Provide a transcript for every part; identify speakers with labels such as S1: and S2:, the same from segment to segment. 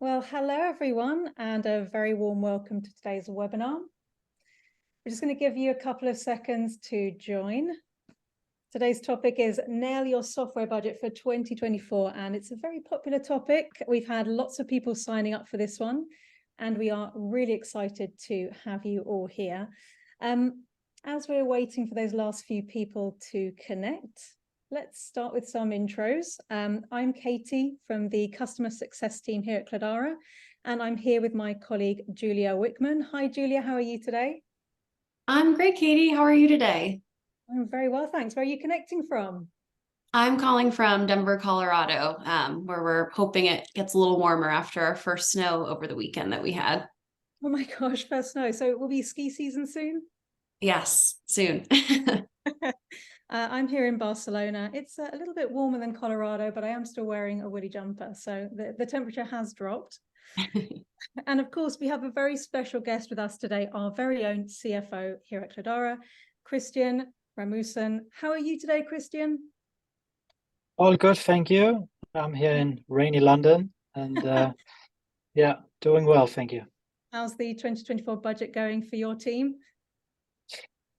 S1: Well, hello everyone, and a very warm welcome to today's webinar. We're just going to give you a couple of seconds to join. Today's topic is Nail Your Software Budget for 2024, and it's a very popular topic. We've had lots of people signing up for this one, and we are really excited to have you all here. As we're waiting for those last few people to connect, let's start with some intros. I'm Katie from the Customer Success team here at Cledara, and I'm here with my colleague, Julia Wickman. Hi, Julia, how are you today?
S2: I'm great, Katie. How are you today?
S1: I'm very well, thanks. Where are you connecting from?
S2: I'm calling from Denver, Colorado, where we're hoping it gets a little warmer after our first snow over the weekend that we had.
S1: Oh my gosh, first snow. So it will be ski season soon?
S2: Yes, soon.
S1: I'm here in Barcelona. It's a little bit warmer than Colorado, but I am still wearing a woolly jumper. So the temperature has dropped. And of course, we have a very special guest with us today, our very own CFO here at Cledara, Christian Rasmussen. How are you today, Christian?
S3: All good, thank you. I'm here in rainy London and yeah, doing well, thank you.
S1: How's the 2024 budget going for your team?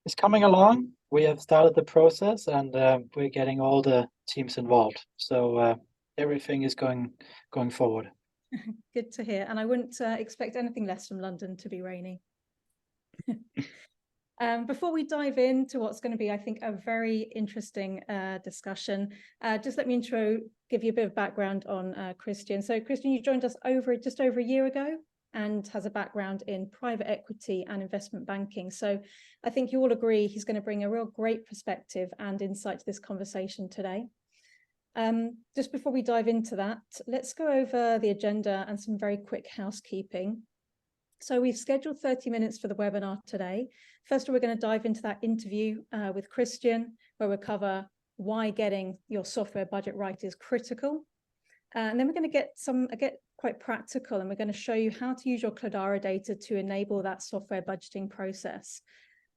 S3: It's coming along. We have started the process and we're getting all the teams involved. So everything is going forward.
S1: Good to hear. And I wouldn't expect anything less from London to be rainy. Before we dive into what's going to be, I think, a very interesting discussion, just let me give you a bit of background on Christian. So Christian, you joined us just over a year ago and has a background in private equity and investment banking. So I think you all agree he's going to bring a real great perspective and insight to this conversation today. Just before we dive into that, let's go over the agenda and some very quick housekeeping. So we've scheduled 30 minutes for the webinar today. First of all, we're going to dive into that interview with Christian, where we'll cover why getting your software budget right is critical. And then we're going to get quite practical, and we're going to show you how to use your Cledara data to enable that software budgeting process.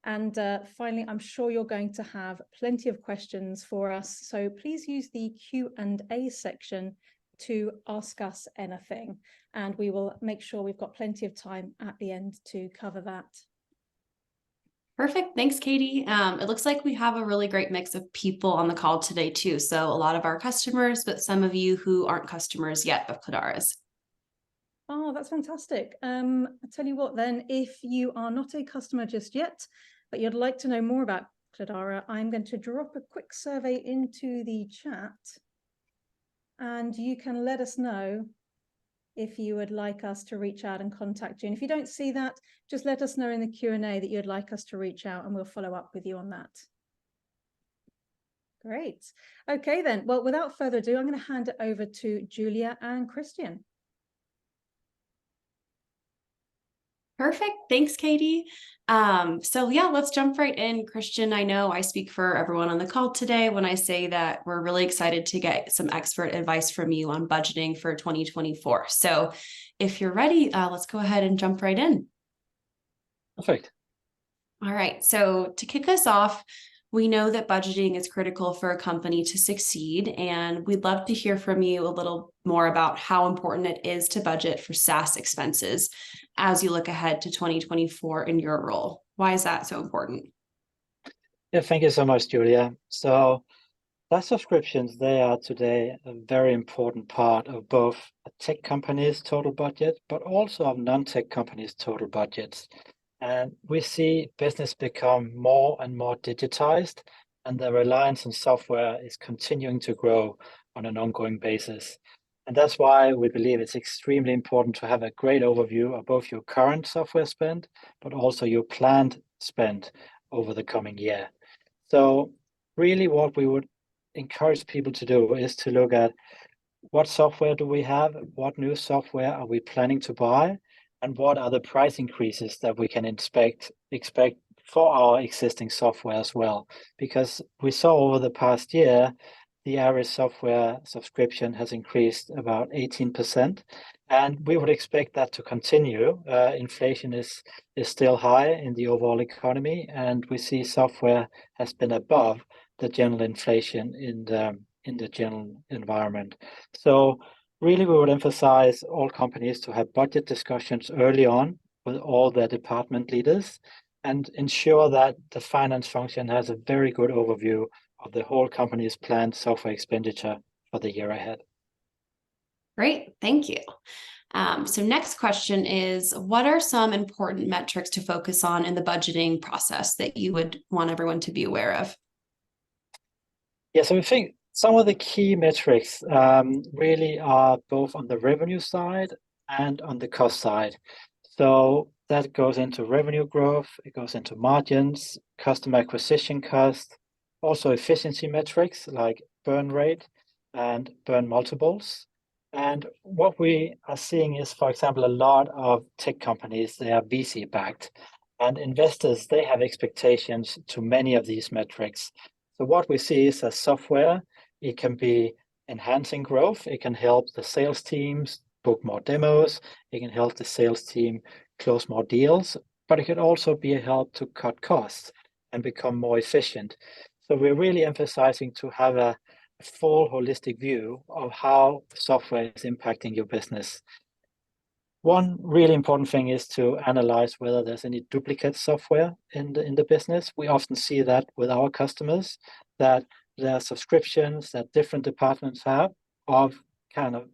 S1: And finally, I'm sure you're going to have plenty of questions for us. So please use the Q&A section to ask us anything, and we will make sure we've got plenty of time at the end to cover that.
S2: Perfect. Thanks, Katie. It looks like we have a really great mix of people on the call today, too. So a lot of our customers, but some of you who aren't customers yet of Cledara's.
S1: Oh, that's fantastic. I'll tell you what then, if you are not a customer just yet, but you'd like to know more about Cledara, I'm going to drop a quick survey into the chat, and you can let us know if you would like us to reach out and contact you. And if you don't see that, just let us know in the Q&A that you'd like us to reach out, and we'll follow up with you on that. Great. Okay, then. Well, without further ado, I'm going to hand it over to Julia and Christian.
S2: Perfect. Thanks, Katie. So yeah, let's jump right in. Christian, I know I speak for everyone on the call today when I say that we're really excited to get some expert advice from you on budgeting for 2024. So if you're ready, let's go ahead and jump right in.
S3: Perfect.
S2: All right. So to kick us off, we know that budgeting is critical for a company to succeed, and we'd love to hear from you a little more about how important it is to budget for SaaS expenses as you look ahead to 2024 in your role. Why is that so important?
S3: Yeah, thank you so much, Julia. So SaaS subscriptions, they are today a very important part of both a tech company's total budget, but also of non-tech companies' total budgets. And we see business become more and more digitized, and the reliance on software is continuing to grow on an ongoing basis. And that's why we believe it's extremely important to have a great overview of both your current software spend, but also your planned spend over the coming year. So really what we would encourage people to do is to look at what software do we have, what new software are we planning to buy, and what are the price increases that we can expect for our existing software as well. Because we saw over the past year, the average software subscription has increased about 18%, and we would expect that to continue. Inflation is still high in the overall economy, and we see software has been above the general inflation in the general environment. So Really, we would emphasize all companies to have budget discussions early on with all their department leaders and ensure that the finance function has a very good overview of the whole company's planned software expenditure for the year ahead.
S2: Great, thank you. So next question is, what are some important metrics to focus on in the budgeting process that you would want everyone to be aware of?
S3: Yeah, so we think some of the key metrics really are both on the revenue side and on the cost side. So that goes into revenue growth, it goes into margins, customer acquisition cost, also efficiency metrics like burn rate and burn multiples. And what we are seeing is, for example, a lot of tech companies, they are VC backed, and investors, they have expectations to many of these metrics. So what we see is that software, it can be enhancing growth, it can help the sales teams book more demos, it can help the sales team close more deals, but it can also be a help to cut costs and become more efficient. So we're really emphasizing to have a full holistic view of how software is impacting your business. One really important thing is to analyze whether there's any duplicate software in the business. We often see that with our customers, that there are subscriptions that different departments have of kind of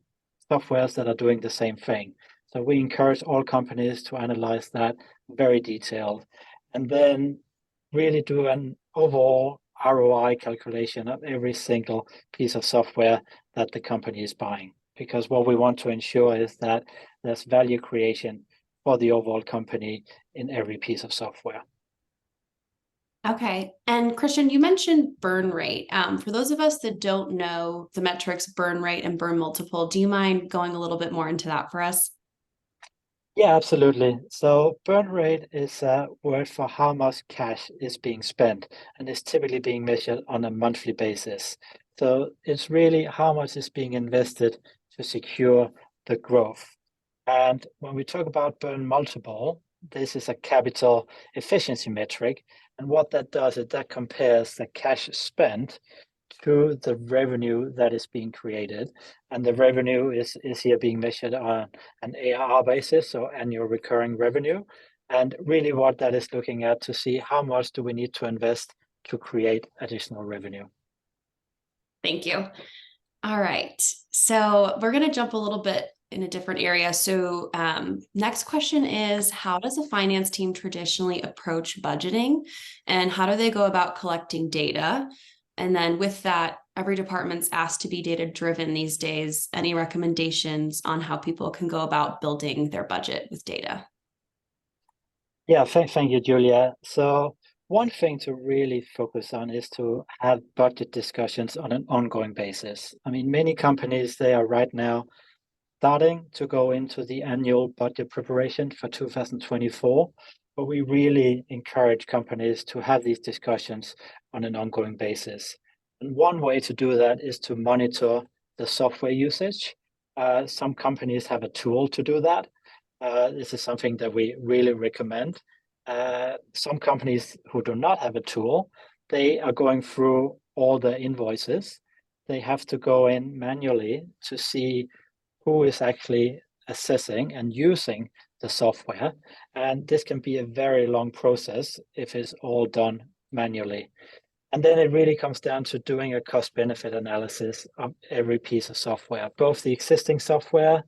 S3: softwares that are doing the same thing. So we encourage all companies to analyze that very detailed and then really do an overall ROI calculation of every single piece of software that the company is buying. Because what we want to ensure is that there's value creation for the overall company in every piece of software.
S2: Okay. And Christian, you mentioned burn rate. For those of us that don't know the metrics burn rate and burn multiple, do you mind going a little bit more into that for us?
S3: Yeah, absolutely. So burn rate is a word for how much cash is being spent, and is typically being measured on a monthly basis. So it's really how much is being invested to secure the growth. And when we talk about burn multiple, this is a capital efficiency metric. And what that does is that compares the cash spent to the revenue that is being created. And the revenue is here being measured on an ARR basis, so annual recurring revenue. And really what that is looking at to see how much do we need to invest to create additional revenue.
S2: Thank you. All right. So we're going to jump a little bit in a different area. So next question is, how does a finance team traditionally approach budgeting, and how do they go about collecting data? And then with that, every department's asked to be data driven these days. Any recommendations on how people can go about building their budget with data?
S3: Yeah, thank you, Julia. So one thing to really focus on is to have budget discussions on an ongoing basis. I mean, many companies, they are right now starting to go into the annual budget preparation for 2024, but we really encourage companies to have these discussions on an ongoing basis. And one way to do that is to monitor the software usage. Some companies have a tool to do that. This is something that we really recommend. Some companies who do not have a tool, they are going through all the invoices. They have to go in manually to see who is actually assessing and using the software. And this can be a very long process if it's all done manually. And then it really comes down to doing a cost-benefit analysis of every piece of software, both the existing software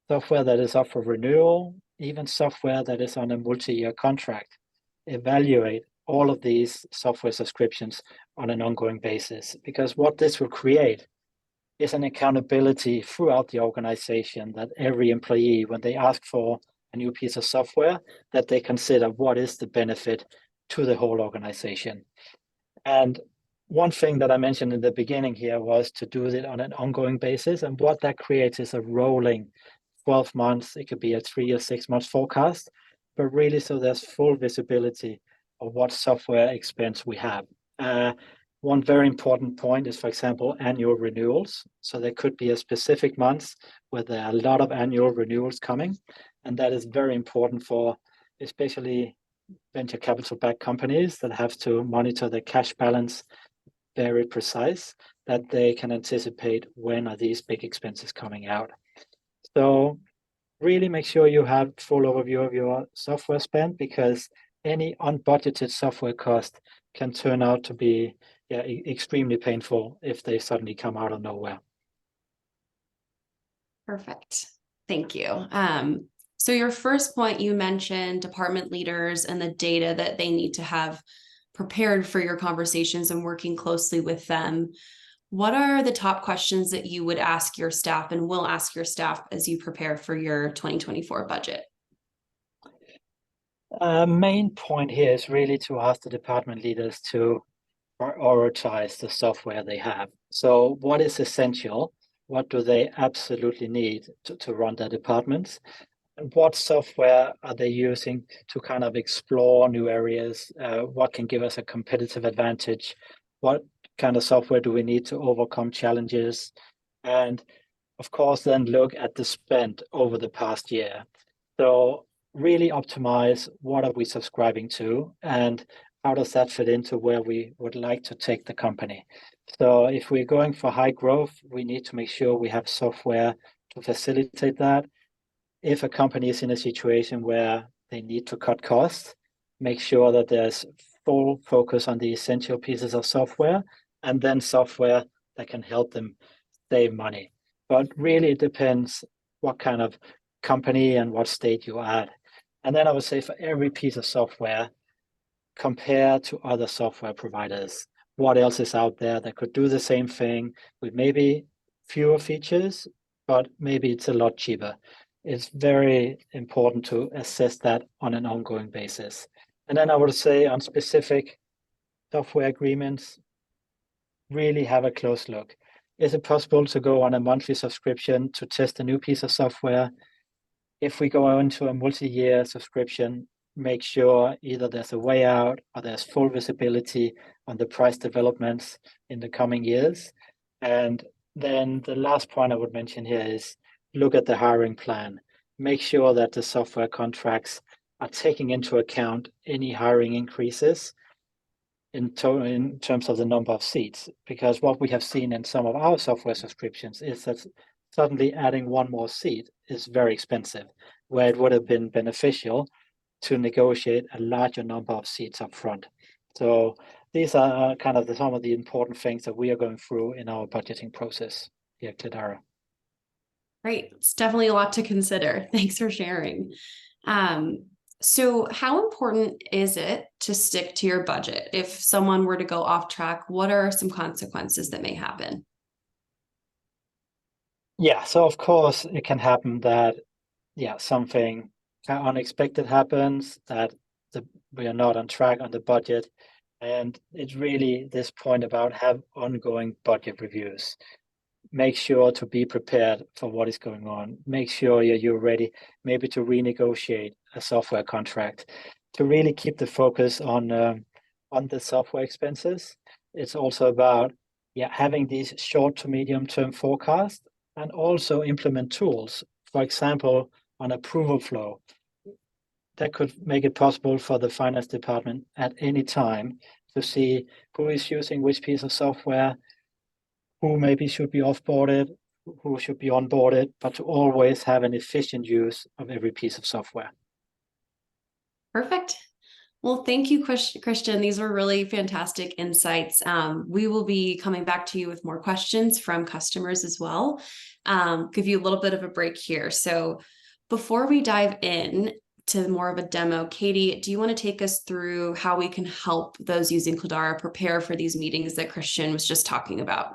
S3: that is up for renewal, even software that is on a multi-year contract. Evaluate all of these software subscriptions on an ongoing basis, because what this will create is an accountability throughout the organization, that every employee, when they ask for a new piece of software, that they consider what is the benefit to the whole organization. And one thing that I mentioned in the beginning here was to do it on an ongoing basis. And what that creates is a rolling 12 months, it could be a 3 or 6 month forecast, but really so there's full visibility of what software expense we have. One very important point is, for example, annual renewals. So there could be a specific month where there are a lot of annual renewals coming. And that is very important for especially venture capital backed companies that have to monitor their cash balance very precise. that they can anticipate when are these big expenses coming out. So really make sure you have full overview of your software spend, because any unbudgeted software cost can turn out to be extremely painful if they suddenly come out of nowhere.
S2: Perfect. Thank you. So your first point, you mentioned department leaders and the data that they need to have prepared for your conversations and working closely with them. What are the top questions that you would ask your staff and will ask your staff as you prepare for your 2024 budget?
S3: Main point here is really to ask the department leaders to prioritize the software they have. So what is essential? What do they absolutely need to run their departments? And what software are they using to kind of explore new areas? What can give us a competitive advantage? What kind of software do we need to overcome challenges? And of course, then look at the spend over the past year. So really optimize what are we subscribing to and how does that fit into where we would like to take the company. So if we're going for high growth, we need to make sure we have software to facilitate that. If a company is in a situation where they need to cut costs, make sure that there's full focus on the essential pieces of software and then software that can help them save money. But really it depends what kind of company and what state you're at. And then I would say for every piece of software, compare to other software providers. What else is out there that could do the same thing with maybe fewer features, but maybe it's a lot cheaper. It's very important to assess that on an ongoing basis. And then I would say on specific software agreements, really have a close look. Is it possible to go on a monthly subscription to test a new piece of software? If we go into a multi-year subscription, make sure either there's a way out or there's full visibility on the price developments in the coming years. And then the last point I would mention here is look at the hiring plan. Make sure that the software contracts are taking into account any hiring increases in terms of the number of seats, because what we have seen in some of our software subscriptions is that suddenly adding one more seat is very expensive, where it would have been beneficial to negotiate a larger number of seats up front. So these are kind of some of the important things that we are going through in our budgeting process here at Cledara.
S2: Great. It's definitely a lot to consider. Thanks for sharing. So how important is it to stick to your budget? If someone were to go off track, what are some consequences that may happen?
S3: Yeah, so of course it can happen that, something unexpected happens, that we are not on track on the budget. And it's really this point about have ongoing budget reviews. Make sure to be prepared for what is going on. Make sure you're ready maybe to renegotiate a software contract, to really keep the focus on the software expenses. It's also about having these short to medium term forecasts and also implement tools, for example, on approval flow. That could make it possible for the finance department at any time to see who is using which piece of software, who maybe should be offboarded, who should be onboarded, but to always have an efficient use of every piece of software.
S2: Perfect. Well, thank you, Christian. These were really fantastic insights. We will be coming back to you with more questions from customers as well. Give you a little bit of a break here. So before we dive in to more of a demo, Katie, do you want to take us through how we can help those using Cledara prepare for these meetings that Christian was just talking about?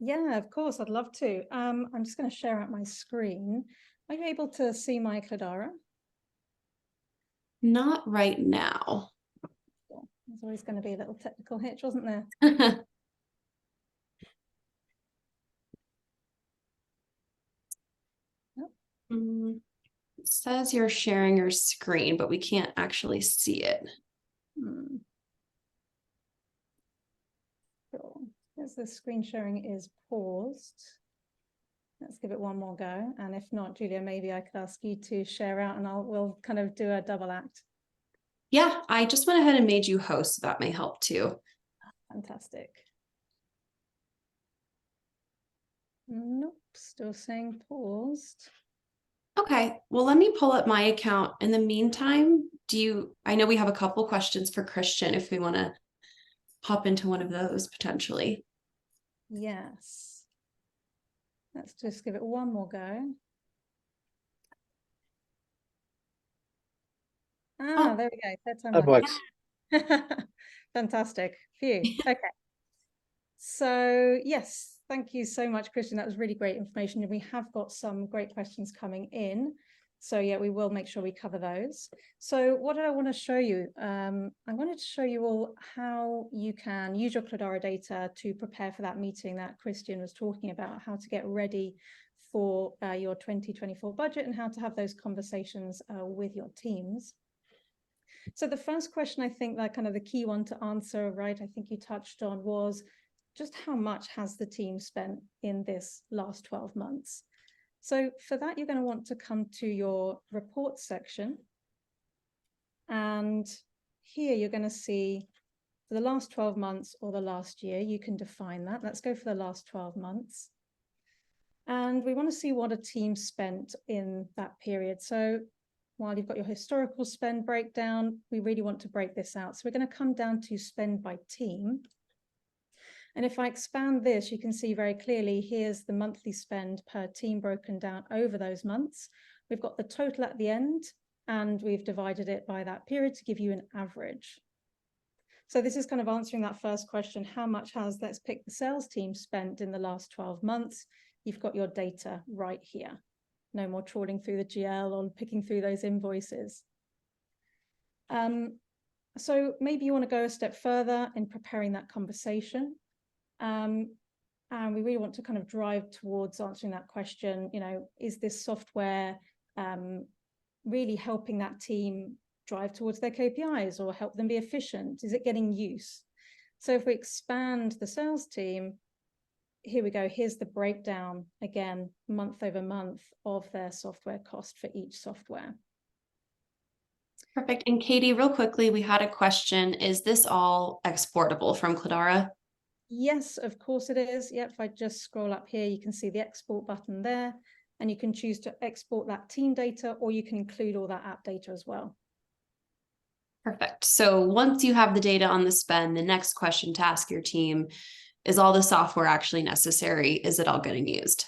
S1: Yeah, of course, I'd love to. I'm just going to share out my screen. Are you able to see my Cledara?
S2: Not right now.
S1: There's always going to be a little technical hitch, wasn't there?
S2: It says you're sharing your screen, but we can't actually see it.
S1: Sure. As the screen sharing is paused. Let's give it one more go. And if not, Julia, maybe I could ask you to share out and we'll kind of do a double act.
S2: Yeah, I just went ahead and made you host, so that may help too.
S1: Fantastic. Oh, still saying paused.
S2: Okay, well, let me pull up my account. In the meantime, I know we have a couple questions for Christian if we want to hop into one of those potentially.
S1: Yes. Let's just give it one more go.
S2: Oh.
S1: There we go. Third time
S3: That
S1: lucky.
S3: works.
S1: Fantastic. Phew. Okay. So yes, thank you so much, Christian. That was really great information. And we have got some great questions coming in. So yeah, we will make sure we cover those. So what did I want to show you? I wanted to show you all how you can use your Cledara data to prepare for that meeting that Christian was talking about, how to get ready for your 2024 budget and how to have those conversations with your teams. So the first question, I think that kind of the key one to answer, right, I think you touched on, was just how much has the team spent in this last 12 months? So for that, you're going to want to come to your report section. And here you're going to see for the last 12 months or the last year, you can define that. Let's go for the last 12 months. And we want to see what a team spent in that period. So while you've got your historical spend breakdown, we really want to break this out. So we're going to come down to spend by team. And if I expand this, you can see very clearly, here's the monthly spend per team broken down over those months. We've got the total at the end, and we've divided it by that period to give you an average. So this is kind of answering that first question, how much has, let's pick the sales team spent in the last 12 months? You've got your data right here. No more trawling through the GL or picking through those invoices. So maybe you want to go a step further in preparing that conversation. And we really want to kind of drive towards answering that question, you know, is this software really helping that team drive towards their KPIs or help them be efficient? Is it getting use? So if we expand the sales team, here we go, here's the breakdown again, month over month of their software cost for each software.
S2: Perfect. And Katie, real quickly, we had a question. Is this all exportable from Cledara?
S1: Yes, of course it is. Yep, if I just scroll up here, you can see the export button there, and you can choose to export that team data, or you can include all that app data as well.
S2: Perfect. So once you have the data on the spend, the next question to ask your team is, all the software actually necessary? Is it all getting used?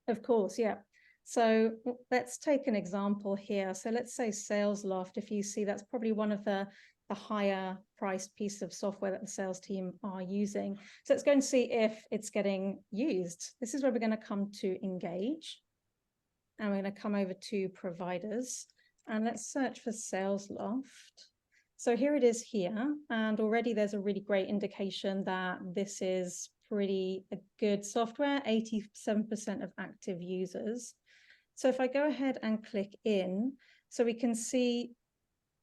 S1: Of course, yeah. So let's take an example here. So let's say SalesLoft. If you see, that's probably one of the higher priced piece of software that the sales team are using. So let's go and see if it's getting used. This is where we're going to come to Engage. And we're going to come over to Providers. And let's search for SalesLoft. So here it is here. And already there's a really great indication that this is pretty a good software, 87% of active users. So if I go ahead and click in, so we can see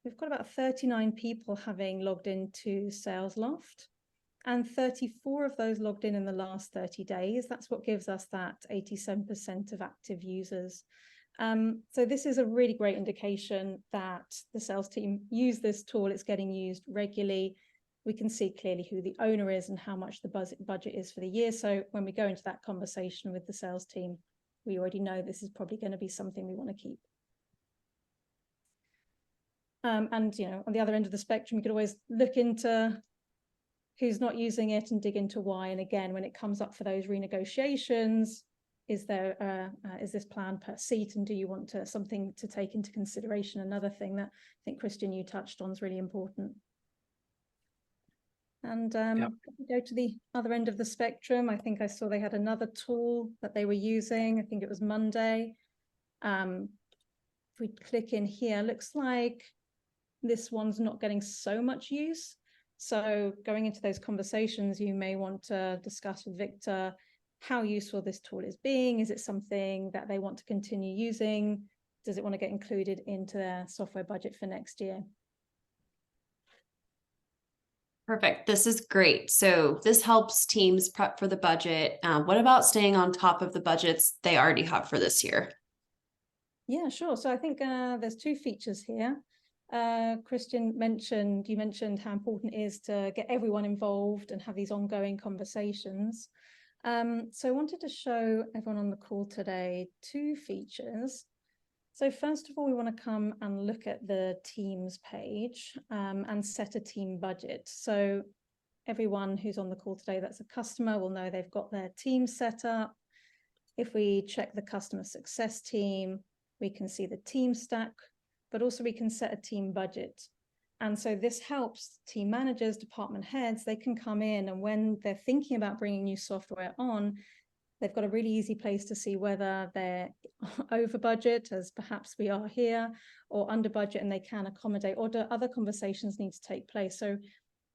S1: we've got about 39 people having logged into SalesLoft, and 34 of those logged in the last 30 days. That's what gives us that 87% of active users. So this is a really great indication that the sales team use this tool. It's getting used regularly. We can see clearly who the owner is and how much the budget is for the year. So when we go into that conversation with the sales team, we already know this is probably going to be something we want to keep. And, you know, on the other end of the spectrum, you could always look into who's not using it and dig into why. And again, when it comes up for those renegotiations, is this plan per seat? And do you want something to take into consideration? Another thing that I think, Christian, you touched on is really important. And
S3: Yep.
S1: if we go to the other end of the spectrum, I think I saw they had another tool that they were using. I think it was Monday. If we click in here, looks like this one's not getting so much use. So going into those conversations, you may want to discuss with Victor how useful this tool is being. Is it something that they want to continue using? Does it want to get included into their software budget for next year?
S2: Perfect. This is great. So this helps teams prep for the budget. What about staying on top of the budgets they already have for this year?
S1: Yeah, sure. So I think there's two features here. Christian you mentioned how important it is to get everyone involved and have these ongoing conversations. So I wanted to show everyone on the call today 2 features. So first of all, we want to come and look at the teams page and set a team budget. So everyone who's on the call today that's a customer will know they've got their team set up. If we check the customer success team, we can see the team stack, but also we can set a team budget. And so this helps team managers, department heads, they can come in, and when they're thinking about bringing new software on, they've got a really easy place to see whether they're over budget, as perhaps we are here, or under budget, and they can accommodate, or do other conversations need to take place. So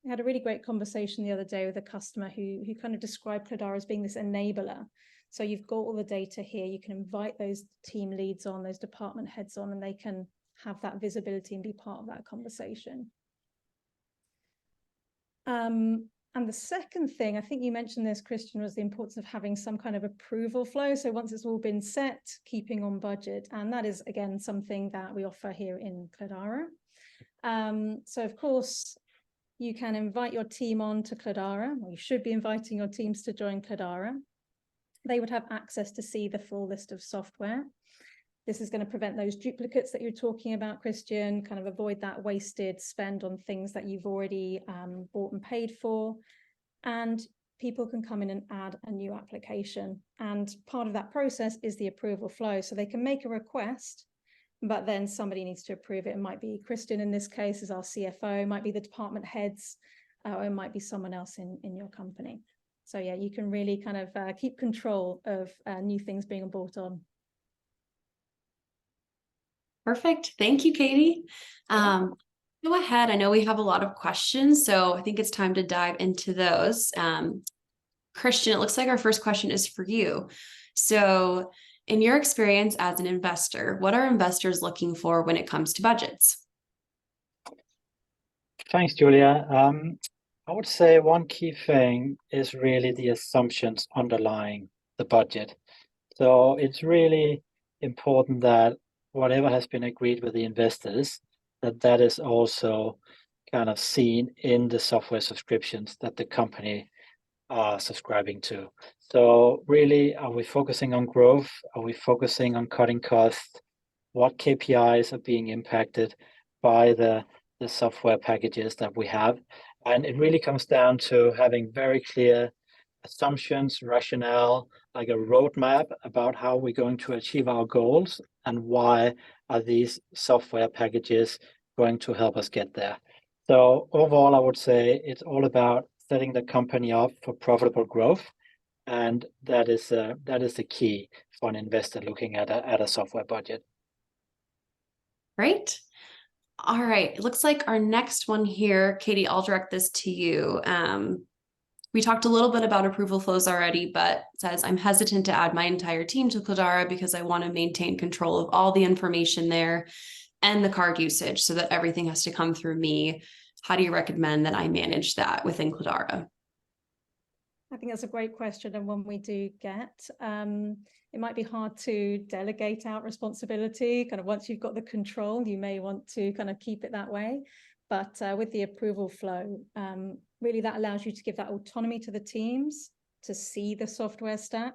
S1: we had a really great conversation the other day with a customer who kind of described Cledara as being this enabler. So you've got all the data here. You can invite those team leads on, those department heads on, and they can have that visibility and be part of that conversation. And the second thing, I think you mentioned this, Christian, was the importance of having some kind of approval flow. So once it's all been set, keeping on budget. And that is, again, something that we offer here in Cledara. So of course, you can invite your team on to Cledara, or you should be inviting your teams to join Cledara. They would have access to see the full list of software. This is going to prevent those duplicates that you're talking about, Christian, kind of avoid that wasted spend on things that you've already bought and paid for. And people can come in and add a new application. And part of that process is the approval flow. So they can make a request, but then somebody needs to approve it. It might be Christian in this case as our CFO, it might be the department heads, or it might be someone else in your company. So yeah, you can really kind of keep control of new things being brought on.
S2: Perfect. Thank you, Katie. Go ahead. I know we have a lot of questions, so I think it's time to dive into those. Christian, it looks like our first question is for you. So in your experience as an investor, what are investors looking for when it comes to budgets?
S3: Thanks, Julia. I would say one key thing is really the assumptions underlying the budget. So it's really important that whatever has been agreed with the investors, that is also kind of seen in the software subscriptions that the company are subscribing to. So really, are we focusing on growth? Are we focusing on cutting costs? What KPIs are being impacted by the software packages that we have? And it really comes down to having very clear assumptions, rationale, like a roadmap about how we're going to achieve our goals and why are these software packages going to help us get there. So overall, I would say it's all about setting the company up for profitable growth, and that is the key for an investor looking at a software budget.
S2: Great. All right. It looks like our next one here, Katie, I'll direct this to you. We talked a little bit about approval flows already, but it says, I'm hesitant to add my entire team to Cledara because I want to maintain control of all the information there and the card usage so that everything has to come through me. How do you recommend that I manage that within Cledara?
S1: I think that's a great question, and one we do get. It might be hard to delegate out responsibility. Kind of once you've got the control, you may want to kind of keep it that way. But with the approval flow, really that allows you to give that autonomy to the teams to see the software stack.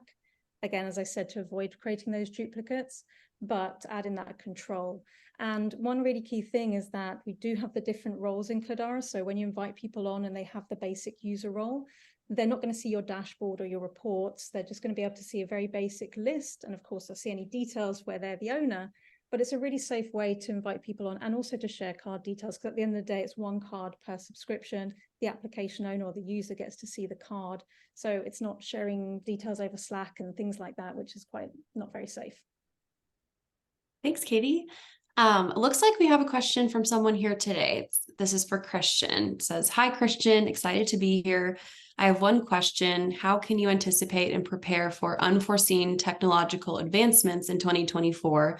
S1: Again, as I said, to avoid creating those duplicates, but adding that control. And one really key thing is that we do have the different roles in Cledara. So when you invite people on and they have the basic user role, they're not going to see your dashboard or your reports. They're just going to be able to see a very basic list. And of course, they'll see any details where they're the owner. But it's a really safe way to invite people on and also to share card details, because at the end of the day, it's one card per subscription. The application owner or the user gets to see the card. So it's not sharing details over Slack and things like that, which is quite not very safe.
S2: Thanks, Katie. It looks like we have a question from someone here today. This is for Christian. It says, hi, Christian, excited to be here. I have one question. How can you anticipate and prepare for unforeseen technological advancements in 2024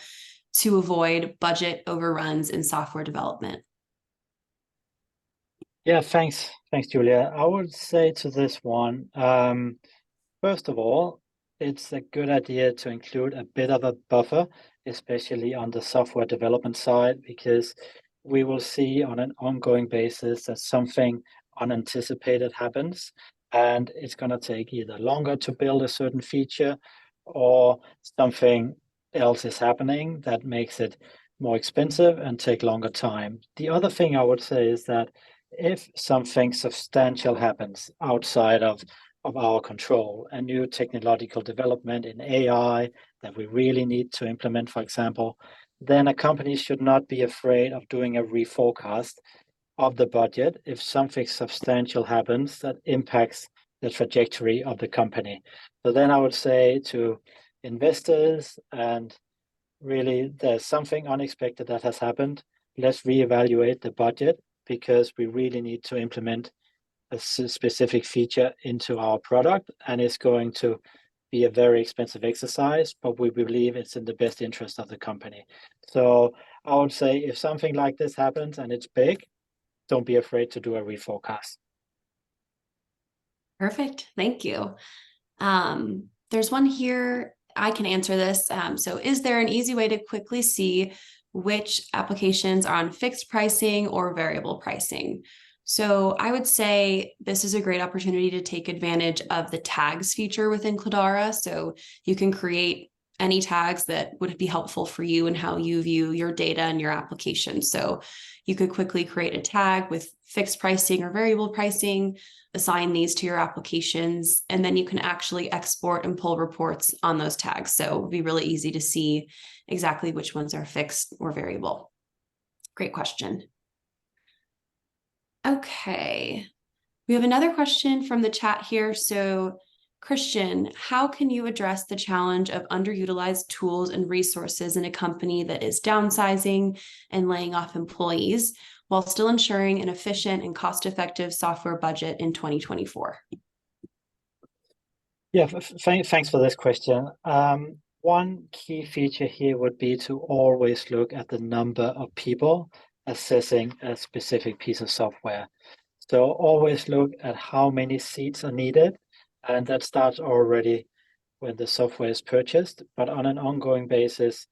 S2: to avoid budget overruns in software development?
S3: Yeah, thanks, Julia. I would say to this one, first of all, it's a good idea to include a bit of a buffer, especially on the software development side, because we will see on an ongoing basis that something unanticipated happens. and it's going to take either longer to build a certain feature, or something else is happening that makes it more expensive and take longer time. The other thing I would say is that if something substantial happens outside of our control, a new technological development in AI that we really need to implement, for example, then a company should not be afraid of doing a reforecast of the budget if something substantial happens that impacts the trajectory of the company. So then I would say to investors, and really there's something unexpected that has happened, let's reevaluate the budget, because we really need to implement a specific feature into our product, and it's going to be a very expensive exercise, but we believe it's in the best interest of the company. So I would say if something like this happens and it's big, don't be afraid to do a reforecast.
S2: Perfect. Thank you. There's one here. I can answer this. So is there an easy way to quickly see which applications are on fixed pricing or variable pricing? So I would say this is a great opportunity to take advantage of the tags feature within Cledara. So you can create any tags that would be helpful for you and how you view your data and your application. So you could quickly create a tag with fixed pricing or variable pricing, assign these to your applications, and then you can actually export and pull reports on those tags. So it would be really easy to see exactly which ones are fixed or variable. Great question. Okay, we have another question from the chat here. So Christian, how can you address the challenge of underutilized tools and resources in a company that is downsizing and laying off employees while still ensuring an efficient and cost-effective software budget in 2024?
S3: Yeah, thanks for this question. One key feature here would be to always look at the number of people assessing a specific piece of software. So always look at how many seats are needed, and that starts already when the software is purchased, but on an ongoing basis,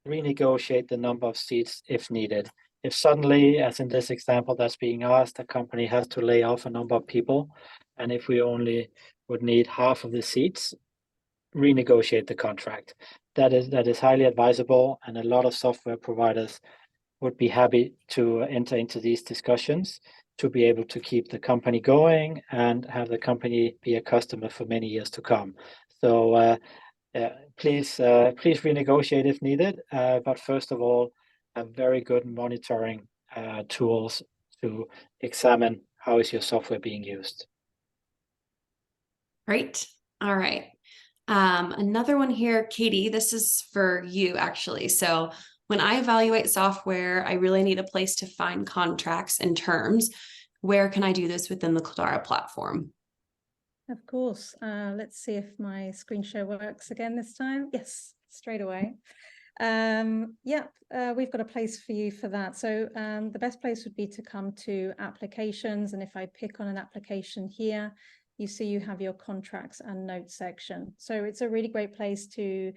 S3: renegotiate the number of seats if needed. If suddenly, as in this example that's being asked, a company has to lay off a number of people, and if we only would need half of the seats, renegotiate the contract. That is highly advisable, and a lot of software providers would be happy to enter into these discussions to be able to keep the company going and have the company be a customer for many years to come. So please renegotiate if needed, but first of all, have very good monitoring tools to examine how is your software being used.
S2: Great. All right. Another one here, Katie, this is for you actually. So when I evaluate software, I really need a place to find contracts and terms. Where can I do this within the Cledara platform?
S1: Of course. Let's see if my screen share works again this time. Yes, straight away. We've got a place for you for that. So the best place would be to come to applications. And if I pick on an application here, you see you have your contracts and notes section. So it's a really great place to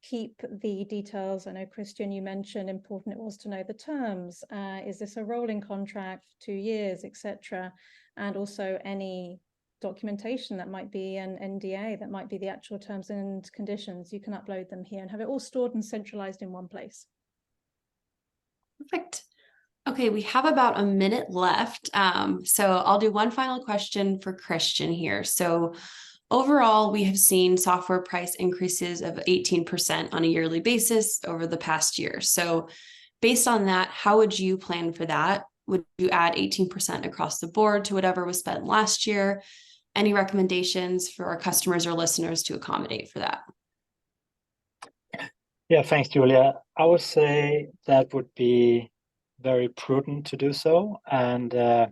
S1: keep the details. I know, Christian, you mentioned important it was to know the terms. Is this a rolling contract, 2 years, etc.? And also any documentation that might be an NDA, that might be the actual terms and conditions. You can upload them here and have it all stored and centralized in one place.
S2: Perfect. Okay, we have about a minute left. So I'll do one final question for Christian here. So overall, we have seen software price increases of 18% on a yearly basis over the past year. So based on that, how would you plan for that? Would you add 18% across the board to whatever was spent last year? Any recommendations for our customers or listeners to accommodate for that?
S3: Yeah, thanks, Julia. I would say that would be very prudent to do so. And I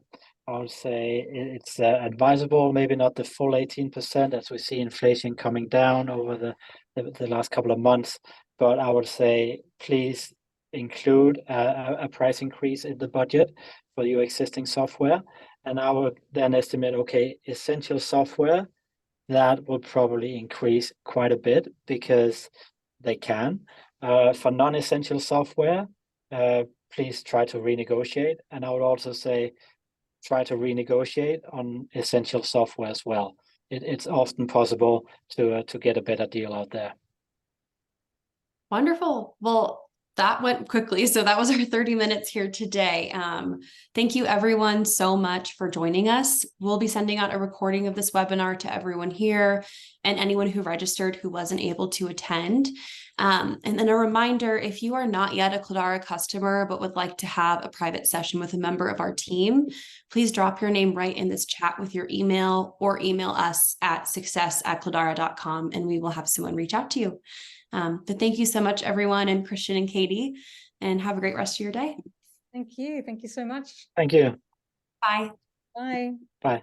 S3: would say it's advisable, maybe not the full 18%, as we see inflation coming down over the last couple of months. But I would say, please include a price increase in the budget for your existing software. And I would then estimate, okay, essential software, that will probably increase quite a bit because they can. For non-essential software, please try to renegotiate. And I would also say, try to renegotiate on essential software as well. It's often possible to get a better deal out there.
S2: Wonderful. Well, that went quickly. So that was our 30 minutes here today. Thank you everyone so much for joining us. We'll be sending out a recording of this webinar to everyone here and anyone who registered who wasn't able to attend. And then a reminder, if you are not yet a Cledara customer, but would like to have a private session with a member of our team, please drop your name right in this chat with your email or email us at success@cledara.com and we will have someone reach out to you. But thank you so much, everyone, and Christian and Katie, and have a great rest of your day.
S1: Thank you. Thank you so much.
S3: Thank you.
S2: Bye.
S1: Bye.
S3: Bye.